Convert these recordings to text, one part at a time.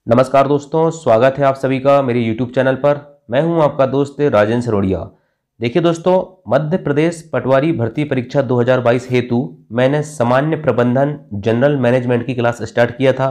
नमस्कार दोस्तों, स्वागत है आप सभी का मेरे YouTube चैनल पर। मैं हूं आपका दोस्त राजेंद्र सरोड़िया। देखिए दोस्तों, मध्य प्रदेश पटवारी भर्ती परीक्षा 2022 हेतु मैंने सामान्य प्रबंधन जनरल मैनेजमेंट की क्लास स्टार्ट किया था।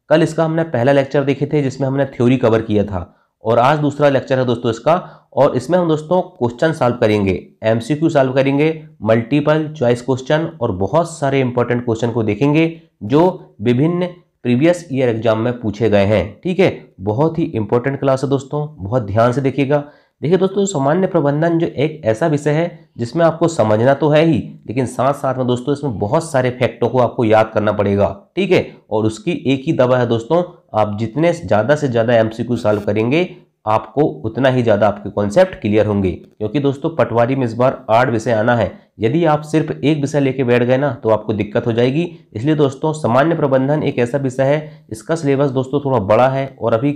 कल इसका हमने पहला लेक्चर देखे थे जिसमें हमने थ्योरी कवर किया था और आज दूसरा लेक्चर है दोस्तों इसका। और इसमें हम दोस्तों क्वेश्चन सॉल्व करेंगे, MCQ सॉल्व करेंगे, मल्टीपल चॉइस क्वेश्चन और बहुत सारे इंपॉर्टेंट क्वेश्चन को देखेंगे जो विभिन्न प्रीवियस ईयर एग्जाम में पूछे गए हैं। ठीक है, बहुत ही इंपॉर्टेंट क्लास है दोस्तों, बहुत ध्यान से देखिएगा। देखिए दोस्तों, सामान्य प्रबंधन जो एक ऐसा विषय है जिसमें आपको समझना तो है ही, लेकिन साथ साथ में दोस्तों इसमें बहुत सारे फैक्टों को आपको याद करना पड़ेगा। ठीक है, और उसकी एक ही दवा है दोस्तों, आप जितने ज़्यादा से ज़्यादा MCQ सॉल्व करेंगे आपको उतना ही ज़्यादा आपके कॉन्सेप्ट क्लियर होंगे। क्योंकि दोस्तों पटवारी में इस बार 8 विषय आना है, यदि आप सिर्फ एक विषय लेके बैठ गए ना तो आपको दिक्कत हो जाएगी। इसलिए दोस्तों सामान्य प्रबंधन एक ऐसा विषय है, इसका सिलेबस दोस्तों थोड़ा बड़ा है और अभी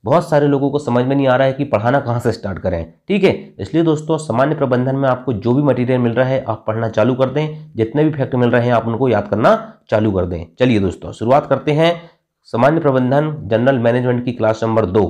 बहुत सारे लोगों को समझ में नहीं आ रहा है कि पढ़ाना कहाँ से स्टार्ट करें। ठीक है, इसलिए दोस्तों सामान्य प्रबंधन में आपको जो भी मटेरियल मिल रहा है आप पढ़ना चालू कर दें, जितने भी फैक्ट मिल रहे हैं आप उनको याद करना चालू कर दें। चलिए दोस्तों शुरुआत करते हैं सामान्य प्रबंधन जनरल मैनेजमेंट की क्लास नंबर 2।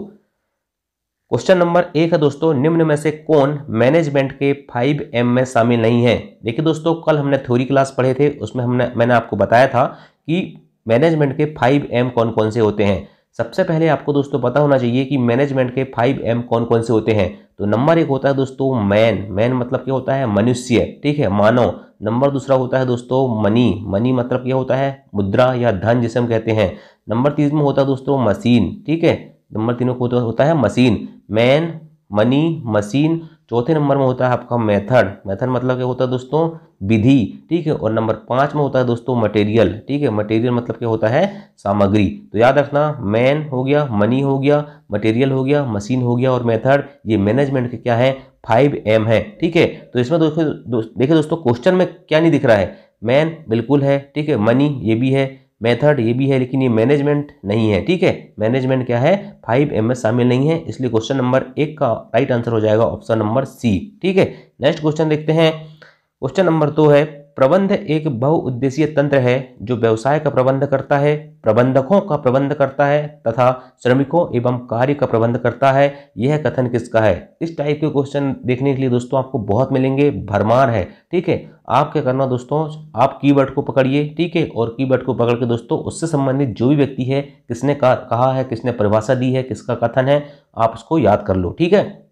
क्वेश्चन नंबर 1 है दोस्तों, निम्न में से कौन मैनेजमेंट के 5M में शामिल नहीं है। देखिए दोस्तों, कल हमने थ्योरी क्लास पढ़े थे, उसमें मैंने आपको बताया था कि मैनेजमेंट के 5M कौन कौन से होते हैं। सबसे पहले आपको दोस्तों पता होना चाहिए कि मैनेजमेंट के 5M कौन कौन से होते हैं। तो नंबर 1 होता है दोस्तों मैन मतलब क्या होता है, मनुष्य। ठीक है, मानव। नंबर दूसरा होता है दोस्तों मनी मतलब क्या होता है, मुद्रा या धन जिसे हम कहते हैं। नंबर 3 में होता है दोस्तों मशीन। ठीक है, नंबर 3 में होता है मशीन, मैन, मनी, मशीन। चौथे नंबर में होता है आपका मेथड मतलब क्या होता है दोस्तों, विधि। ठीक है, और नंबर 5 में होता है दोस्तों मटेरियल। ठीक है, मटेरियल मतलब क्या होता है, सामग्री। तो याद रखना, मैन हो गया, मनी हो गया, मटेरियल हो गया, मशीन हो गया और मेथड, ये मैनेजमेंट के क्या है, 5M है। ठीक है, तो इसमें देखिए दोस्तों क्वेश्चन में क्या नहीं दिख रहा है, मैन बिल्कुल है, ठीक है, मनी ये भी है, मेथड ये भी है, लेकिन ये मैनेजमेंट नहीं है। ठीक है, मैनेजमेंट क्या है, 5M में शामिल नहीं है। इसलिए क्वेश्चन नंबर 1 का राइट आंसर हो जाएगा ऑप्शन नंबर C। ठीक है, नेक्स्ट क्वेश्चन देखते हैं। क्वेश्चन नंबर 2 है, प्रबंध एक बहुउद्देशीय तंत्र है जो व्यवसाय का प्रबंध करता है, प्रबंधकों का प्रबंध करता है तथा श्रमिकों एवं कार्य का प्रबंध करता है। यह कथन किसका है। इस टाइप के क्वेश्चन देखने के लिए दोस्तों आपको बहुत मिलेंगे, भरमार है। ठीक है, आप क्या करना दोस्तों, आप कीवर्ड को पकड़िए। ठीक है, और कीवर्ड को पकड़ के दोस्तों उससे संबंधित जो भी व्यक्ति है, किसने कहा है, किसने परिभाषा दी है, किसका कथन है, आप उसको याद कर लो। ठीक है,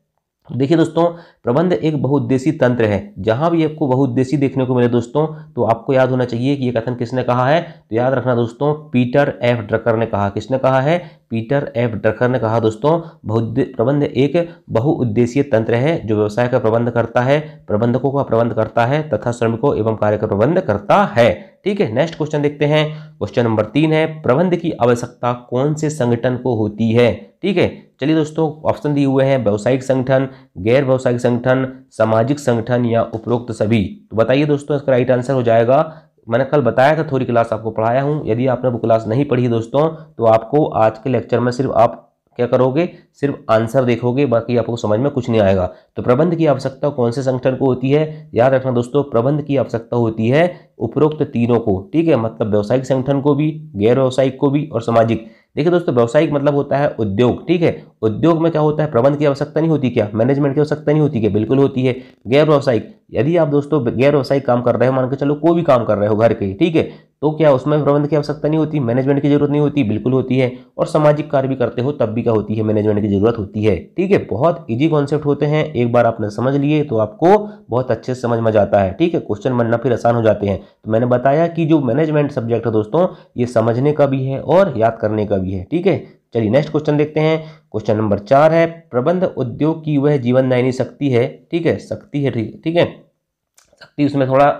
देखिए दोस्तों, प्रबंध एक बहुउद्देशीय तंत्र है। जहां भी आपको बहुउद्देशीय देखने को मिले दोस्तों तो आपको याद होना चाहिए कि ये कथन किसने कहा है। तो याद रखना दोस्तों, पीटर एफ ड्रकर ने कहा। किसने कहा है, पीटर एफ ड्रकर ने कहा दोस्तों, प्रबंध एक बहुउद्देशीय तंत्र है जो व्यवसाय का प्रबंध करता है, प्रबंधकों का प्रबंध करता है तथा श्रमिकों एवं कार्य का प्रबंध करता है। ठीक है, नेक्स्ट क्वेश्चन देखते हैं। क्वेश्चन नंबर 3 है, प्रबंध की आवश्यकता कौन से संगठन को होती है। ठीक है, चलिए दोस्तों ऑप्शन दिए हुए हैं, व्यावसायिक संगठन, गैर व्यावसायिक संगठन, सामाजिक संगठन या उपरोक्त सभी। तो बताइए दोस्तों इसका राइट आंसर हो जाएगा, मैंने कल बताया था, थोड़ी क्लास आपको पढ़ाया हूं। यदि आपने वो क्लास नहीं पढ़ी दोस्तों तो आपको आज के लेक्चर में सिर्फ आप क्या करोगे, सिर्फ आंसर देखोगे, बाकी आपको समझ में कुछ नहीं आएगा। तो प्रबंध की आवश्यकता कौन से संगठन को होती है, याद रखना दोस्तों, प्रबंध की आवश्यकता होती है उपरोक्त तीनों को। ठीक है, मतलब व्यावसायिक संगठन को भी, गैर व्यावसायिक को भी और सामाजिक। देखिए दोस्तों, व्यावसायिक मतलब होता है उद्योग। ठीक है, उद्योग में क्या होता है, प्रबंध की आवश्यकता नहीं होती क्या, मैनेजमेंट की आवश्यकता नहीं होती क्या, बिल्कुल होती है। गैर व्यावसायिक, यदि आप दोस्तों गैर व्यावसायिक काम कर रहे हो, मान के चलो कोई भी काम कर रहे हो घर के, ठीक है, तो क्या उसमें प्रबंध की आवश्यकता नहीं होती, मैनेजमेंट की जरूरत नहीं होती, बिल्कुल होती है। और सामाजिक कार्य भी करते हो तब भी क्या होती है, मैनेजमेंट की जरूरत होती है। ठीक है, बहुत इजी कॉन्सेप्ट होते हैं, एक बार आपने समझ लिए तो आपको बहुत अच्छे से समझ में जाता है। ठीक है, क्वेश्चन बनना फिर आसान हो जाते हैं। तो मैंने बताया कि जो मैनेजमेंट सब्जेक्ट है दोस्तों, ये समझने का भी है और याद करने का भी है। ठीक है, चलिए नेक्स्ट क्वेश्चन देखते हैं। क्वेश्चन नंबर 4 है, प्रबंध उद्योग की वह जीवनदायिनी शक्ति है। ठीक है, शक्ति है, ठीक है, शक्ति उसमें थोड़ा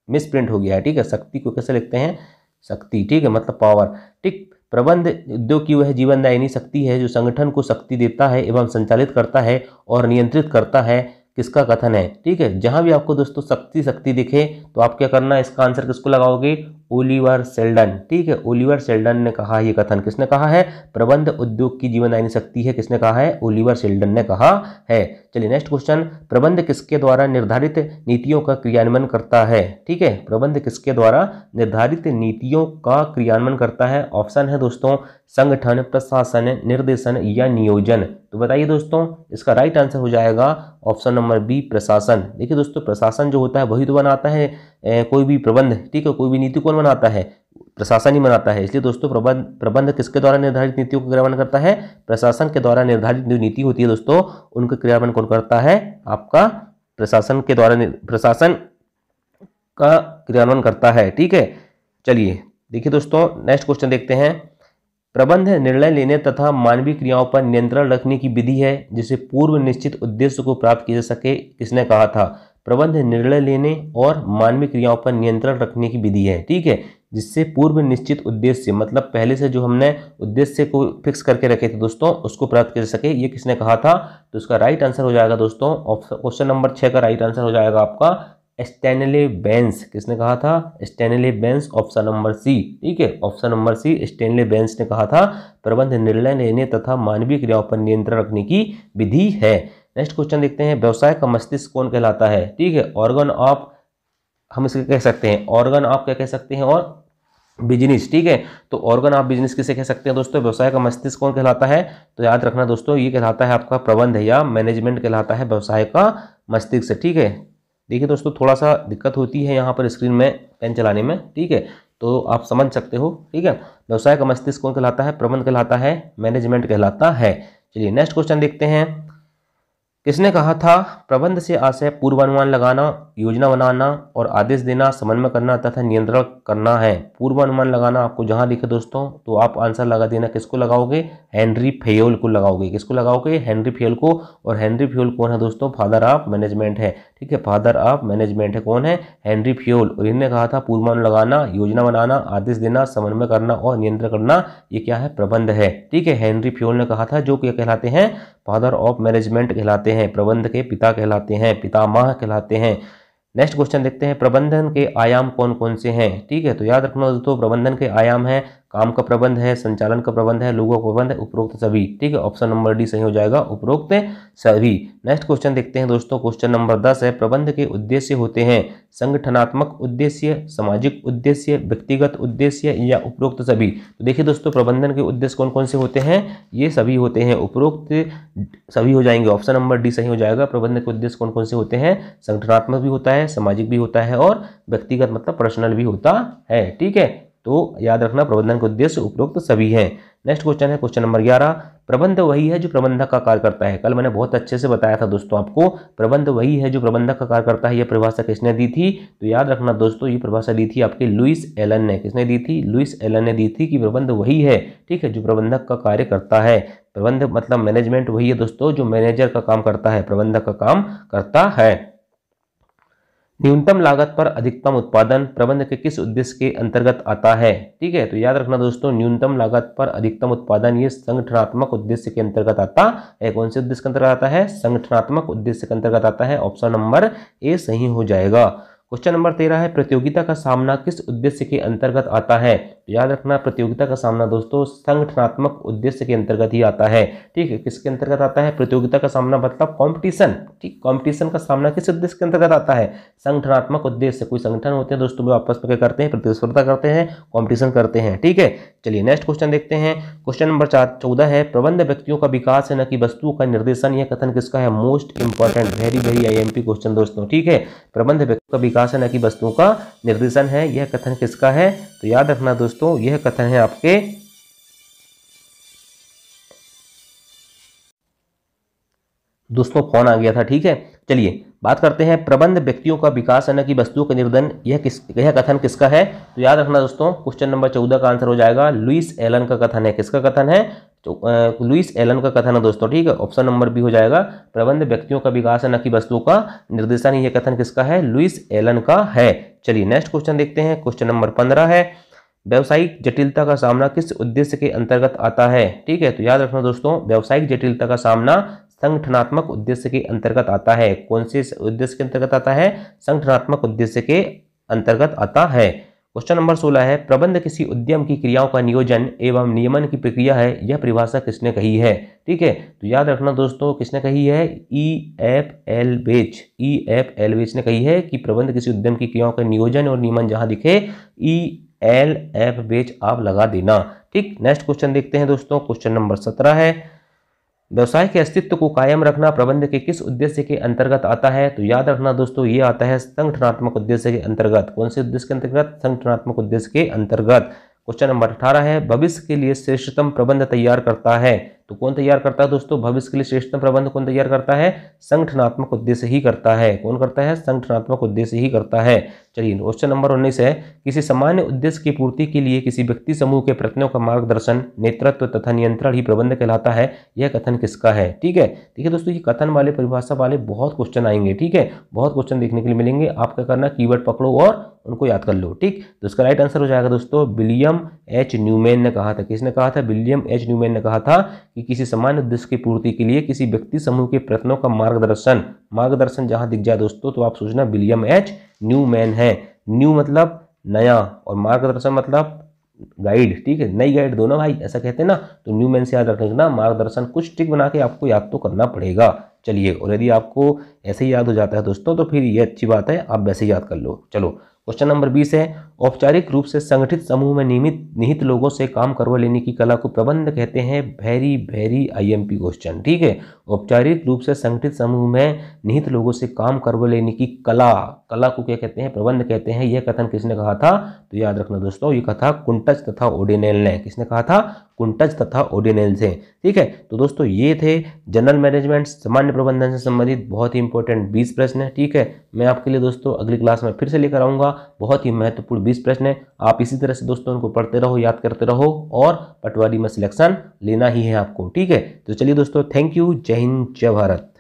मिस प्रिंट हो गया है। ठीक है, शक्ति को कैसे लिखते हैं, शक्ति। ठीक है, मतलब पावर। ठीक, प्रबंध उद्योग की वह जीवनदायिनी शक्ति है जो संगठन को शक्ति देता है एवं संचालित करता है और नियंत्रित करता है। किसका कथन है। ठीक है, जहां भी आपको दोस्तों शक्ति दिखे तो आप क्या करना है, इसका आंसर किसको लगाओगे, ओलिवर सेल्डन। ठीक है, ओलिवर सेल्डन ने कहा, ये कथन किसने कहा है, प्रबंध उद्योग की जीवनदायिनी शक्ति है, किसने कहा है, ओलिवर सेल्डन ने कहा है। चलिए नेक्स्ट क्वेश्चन, प्रबंध किसके द्वारा निर्धारित नीतियों का क्रियान्वयन करता है? ठीक है, प्रबंध किसके द्वारा निर्धारित नीतियों का क्रियान्वयन करता है? ऑप्शन है दोस्तों संगठन, प्रशासन, निर्देशन या नियोजन। तो बताइए दोस्तों, इसका राइट आंसर हो जाएगा ऑप्शन नंबर बी प्रशासन। देखिए दोस्तों, प्रशासन जो होता है वही तो बनाता है कोई भी प्रबंध, ठीक है, कोई भी नीति कौन बनाता है? प्रशासन ही बनाता है। इसलिए दोस्तों प्रबंध किसके द्वारा निर्धारित नीतियों का क्रियान्वयन करता है? प्रशासन के द्वारा निर्धारित जो नीति होती है दोस्तों, उनका क्रियान्वयन कौन करता है? आपका प्रशासन के द्वारा, प्रशासन का क्रियान्वयन करता है। ठीक है, चलिए देखिए दोस्तों नेक्स्ट क्वेश्चन देखते हैं। प्रबंध निर्णय लेने तथा मानवीय क्रियाओं पर नियंत्रण रखने की विधि है जिसे पूर्व निश्चित उद्देश्य को प्राप्त किया जा सके, किसने कहा था? प्रबंध निर्णय लेने और मानवीय क्रियाओं पर नियंत्रण रखने की विधि है, ठीक है, जिससे पूर्व निश्चित उद्देश्य, मतलब पहले से जो हमने उद्देश्य को फिक्स करके रखे थे दोस्तों, उसको प्राप्त किया जा सके, ये किसने कहा था? तो इसका राइट आंसर हो जाएगा दोस्तों क्वेश्चन नंबर 6 का राइट आंसर हो जाएगा आपका स्टैनले बेंस। किसने कहा था? स्टैनले बेंस, ऑप्शन नंबर सी। ठीक है, ऑप्शन नंबर सी स्टैनले बेंस ने कहा था प्रबंध निर्णय लेने तथा मानवीय क्रियाओं पर नियंत्रण रखने की विधि है। नेक्स्ट क्वेश्चन देखते हैं, व्यवसाय का मस्तिष्क कौन कहलाता है? ठीक है, ऑर्गन ऑफ, हम इसे कह सकते हैं ऑर्गन ऑफ, क्या कह सकते हैं, और बिजनेस। ठीक है, तो ऑर्गन ऑफ बिजनेस किसे कह सकते हैं दोस्तों? व्यवसाय का मस्तिष्क कौन कहलाता है? तो याद रखना दोस्तों, ये कहलाता है आपका प्रबंध या मैनेजमेंट कहलाता है व्यवसाय का मस्तिष्क। ठीक है, देखिए दोस्तों थोड़ा सा दिक्कत होती है यहाँ पर स्क्रीन में पेन चलाने में, ठीक है, तो आप समझ सकते हो। ठीक है, व्यवसाय का मस्तिष्क कौन कहलाता है? प्रबंध कहलाता है, मैनेजमेंट कहलाता है। चलिए नेक्स्ट क्वेश्चन देखते हैं, किसने कहा था प्रबंध से आशय पूर्वानुमान लगाना, योजना बनाना और आदेश देना, समन्वय करना तथा नियंत्रण करना है। पूर्वानुमान लगाना आपको जहां दिखे दोस्तों तो आप आंसर लगा देना, किसको लगाओगे? हेनरी फेयोल को लगाओगे। किसको लगाओगे? हेनरी फेयोल को। और हेनरी फेयोल कौन है दोस्तों? फादर ऑफ मैनेजमेंट है। ठीक है, फादर ऑफ मैनेजमेंट है, कौन है? Henry Fayol. और इन्होंने कहा था पूर्वानुमान लगाना, योजना बनाना, आदेश देना, समन्वय करना और नियंत्रण करना, ये क्या है? प्रबंध है। ठीक है, हेनरी फेयोल ने कहा था, जो क्या कहलाते हैं? फादर ऑफ मैनेजमेंट कहलाते हैं, प्रबंध के पिता कहलाते हैं, पितामह कहलाते हैं। नेक्स्ट क्वेश्चन देखते हैं, प्रबंधन के आयाम कौन कौन से हैं? ठीक है, तो याद रखना दोस्तों, प्रबंधन के आयाम है, काम का प्रबंध है, संचालन का प्रबंध है, लोगों का प्रबंध है, उपरोक्त सभी। ठीक है, ऑप्शन नंबर डी सही हो जाएगा, उपरोक्त सभी। नेक्स्ट क्वेश्चन देखते हैं दोस्तों, क्वेश्चन नंबर 10 है, प्रबंध के उद्देश्य होते हैं संगठनात्मक उद्देश्य, सामाजिक उद्देश्य, व्यक्तिगत उद्देश्य या उपरोक्त सभी। तो देखिए दोस्तों, प्रबंधन के उद्देश्य कौन कौन से होते हैं? ये सभी होते हैं, उपरोक्त सभी हो जाएंगे, ऑप्शन नंबर डी सही हो जाएगा। प्रबंधन के उद्देश्य कौन कौन से होते हैं? संगठनात्मक भी होता है, सामाजिक भी होता है और व्यक्तिगत मतलब पर्सनल भी होता है। ठीक है, तो याद रखना प्रबंधन के उद्देश्य उपरोक्त सभी हैं। नेक्स्ट क्वेश्चन है क्वेश्चन नंबर 11, प्रबंध वही है जो प्रबंधक का कार्य करता है। कल मैंने बहुत अच्छे से बताया था दोस्तों आपको, प्रबंध वही है जो प्रबंधक का कार्य करता है। यह परिभाषा किसने दी थी? तो याद रखना दोस्तों, ये परिभाषा दी थी आपके लुईस एलन ने। किसने दी थी? लुईस एलन ने दी थी कि प्रबंध वही है, ठीक है, जो प्रबंधक का कार्य करता है। प्रबंध मतलब मैनेजमेंट वही है दोस्तों जो मैनेजर का काम करता है, प्रबंधक का काम करता है। न्यूनतम लागत पर अधिकतम उत्पादन प्रबंध के किस उद्देश्य के अंतर्गत आता है? ठीक है, तो याद रखना दोस्तों, न्यूनतम लागत पर अधिकतम उत्पादन ये संगठनात्मक उद्देश्य के अंतर्गत आता है। कौन से उद्देश्य के अंतर्गत आता है? संगठनात्मक उद्देश्य के अंतर्गत आता है, ऑप्शन नंबर ए सही हो जाएगा। क्वेश्चन नंबर 13 है, प्रतियोगिता का सामना किस उद्देश्य के अंतर्गत आता है? तो याद रखना, प्रतियोगिता का सामना दोस्तों संगठनात्मक उद्देश्य के अंतर्गत ही आता है। ठीक है, किसके अंतर्गत आता है प्रतियोगिता का सामना? मतलब कंपटीशन। ठीक, कंपटीशन का सामना किस उद्देश्य के अंतर्गत आता है? संगठनात्मक उद्देश्य। कोई संगठन होते हैं दोस्तों, वो आपस में क्या करते हैं? प्रतिस्पर्धा करते हैं, कॉम्पिटिशन करते हैं। ठीक है, चलिए नेक्स्ट क्वेश्चन देखते हैं। क्वेश्चन नंबर 14 है, प्रबंध व्यक्तियों का विकास है न कि वस्तुओं का निर्देशन। यह कथन किसका है? Most important, very very IMP question दोस्तों। ठीक है, प्रबंध व्यक्तियों का विकास है न कि वस्तुओं का निर्देशन है, यह कथन किसका है? तो याद रखना दोस्तों, यह कथन है आपके दोस्तों फोन आ गया था। ठीक है, चलिए बात करते हैं, प्रबंध व्यक्तियों का विकास है न कि वस्तुओं का निर्देशन, यह कथन किसका है? तो याद रखना दोस्तों, क्वेश्चन नंबर 14 का आंसर हो जाएगा लुईस एलन का कथन है। किसका कथन है? लुईस एलन का कथन है दोस्तों। ठीक है, ऑप्शन नंबर बी हो जाएगा, प्रबंध व्यक्तियों का विकास है न कि वस्तुओं का निर्देशन। यह कथन किसका है? लुईस एलन का है। चलिए नेक्स्ट क्वेश्चन देखते हैं। क्वेश्चन नंबर 15 है, व्यावसायिक जटिलता का सामना किस उद्देश्य के अंतर्गत आता है? ठीक है, तो याद रखना दोस्तों, व्यावसायिक जटिलता का सामना संगठनात्मक उद्देश्य के अंतर्गत आता है। कौन से उद्देश्य के अंतर्गत आता है? संगठनात्मक उद्देश्य के अंतर्गत आता है। क्वेश्चन नंबर 16 है, प्रबंध किसी उद्यम की क्रियाओं का नियोजन एवं नियमन की प्रक्रिया है, यह परिभाषा किसने कही है? ठीक है, तो याद रखना दोस्तों किसने कही है? EF एल्वेज ने कही है कि प्रबंध किसी उद्यम की क्रियाओं का नियोजन और नियमन जहां दिखे ELF आप लगा देना। ठीक, नेक्स्ट क्वेश्चन देखते हैं दोस्तों। क्वेश्चन नंबर 17 है, व्यवसाय के अस्तित्व को कायम रखना प्रबंध के किस उद्देश्य के अंतर्गत आता है? तो याद रखना दोस्तों ये आता है संगठनात्मक उद्देश्य के अंतर्गत। कौन से उद्देश्य के अंतर्गत? संगठनात्मक उद्देश्य के अंतर्गत। क्वेश्चन नंबर 18 है, भविष्य के लिए श्रेष्ठतम प्रबंध तैयार करता है, तो कौन तैयार करता है दोस्तों? भविष्य के लिए श्रेष्ठतम प्रबंध कौन तैयार करता है? संगठनात्मक उद्देश्य ही करता है। कौन करता है? संगठनात्मक उद्देश्य ही करता है। चलिए क्वेश्चन नंबर 19 है, किसी सामान्य उद्देश्य की पूर्ति के लिए किसी व्यक्ति समूह के प्रयत्नों का मार्गदर्शन, नेतृत्व तथा नियंत्रण ही प्रबंध कहलाता है, यह कथन किसका है? ठीक है, देखिए दोस्तों ये कथन वाले, परिभाषा वाले बहुत क्वेश्चन आएंगे। ठीक है, बहुत क्वेश्चन देखने के लिए मिलेंगे। आप क्या करना, कीवर्ड पकड़ो और उनको याद कर लो। ठीक, तो इसका राइट आंसर हो जाएगा दोस्तों विलियम एच न्यूमैन ने कहा था। किसने कहा था? विलियम एच न्यूमैन ने कहा था कि किसी सामान्य उद्देश्य की पूर्ति के लिए किसी व्यक्ति समूह के प्रयत्नों का मार्गदर्शन जहां दिख जाए दोस्तों तो आप सोचना विलियम एच न्यूमैन है। न्यू मतलब नया और मार्गदर्शन मतलब गाइड। ठीक है, नई गाइड दोनों भाई ऐसा कहते हैं ना, तो न्यूमैन से याद रखना मार्गदर्शन। कुछ ट्रिक बना के आपको याद तो करना पड़ेगा। चलिए, और यदि आपको ऐसे ही याद हो जाता है दोस्तों तो फिर ये अच्छी बात है, आप वैसे याद कर लो। चलो क्वेश्चन नंबर 20 है, औपचारिक रूप से संगठित समूह में निहित लोगों से काम करवा लेने की कला को प्रबंध कहते हैं। Very IMP question. ठीक है, औपचारिक रूप से संगठित समूह में निहित लोगों से काम करवा लेने की कला को क्या कहते हैं? प्रबंध कहते हैं। यह कथन किसने कहा था? तो याद रखना दोस्तों ये कथा कुंटज तथा ओडेनेल ने। किसने कहा था? कुंटज तथा ओडेनेल से। ठीक है, तो दोस्तों ये थे जनरल मैनेजमेंट, सामान्य प्रबंधन से संबंधित बहुत ही इंपॉर्टेंट 20 प्रश्न है। ठीक है, मैं आपके लिए दोस्तों अगली क्लास में फिर से लेकर आऊंगा। बहुत ही महत्वपूर्ण 20 प्रश्न है। आप इसी तरह से दोस्तों उनको पढ़ते रहो, याद करते रहो और पटवारी में सिलेक्शन लेना ही है आपको। ठीक है, तो चलिए दोस्तों, थैंक यू। जय हिंद, जय भारत।